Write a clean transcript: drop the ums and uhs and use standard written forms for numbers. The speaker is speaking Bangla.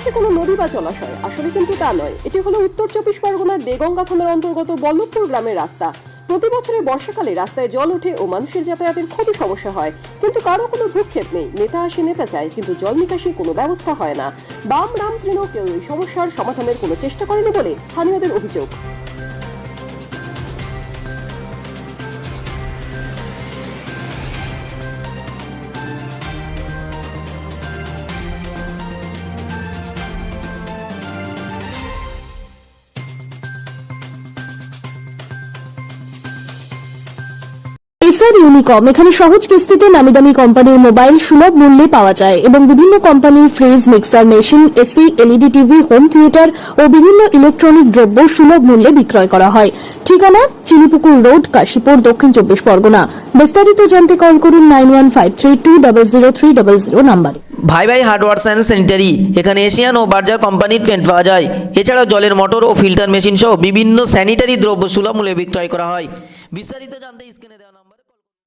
হচ্ছে কোনো নদী বা জলাশয়, আসলে কিন্তু তা নয়। এটি হলো উত্তর 24 পরগনার দেগঙ্গা থানার অন্তর্গত বল্লভপুর গ্রামের রাস্তা। প্রতি বছরে বর্ষাকালে রাস্তায় জল ওঠে ও মানুষের যাতায়াতের খুবই সমস্যা হয়, কিন্তু কারো কোনো ভ্রুক্ষেপ নেই। নেতা আসে, নেতা চায়, কিন্তু জল নিকাশি কোনো ব্যবস্থা হয় না। বাম রাম তৃণ কেউ এই সমস্যার সমাধানের কোনো চেষ্টা করেনি বলে স্থানীয়দের অভিযোগ। এসআর ইউনিকম এখানে সহজ কিস্তিতে নামিদামি কোম্পানির মোবাইল সুলভ মূল্যে পাওয়া যায় এবং বিভিন্ন কোম্পানির fridge, mixer machine, AC, LED TV, home theatre ও বিভিন্ন ইলেকট্রনিক দ্রব্য সুলভ মূল্যে বিক্রয় করা হয়। ঠিকানা চিনিপুকুর রোড, কাশীপুর, দক্ষিণ 24 পরগনা। বিস্তারিত জানতে কল করুন 9153200300 নাম্বারে। ভাই ভাই হার্ডওয়ার্স অ্যান্ড স্যানিটারি, এখানে এশিয়ান ও বার্জার কোম্পানির পেন্ট পাওয়া যায়। এছাড়াও জলের মোটর ও ফিল্টার মেশিন সহ বিভিন্ন স্যানিটারি দ্রব্য সুলভ মূল্যে বিক্রয় করা হয়। বিস্তারিত জানতে স্ক্রিনে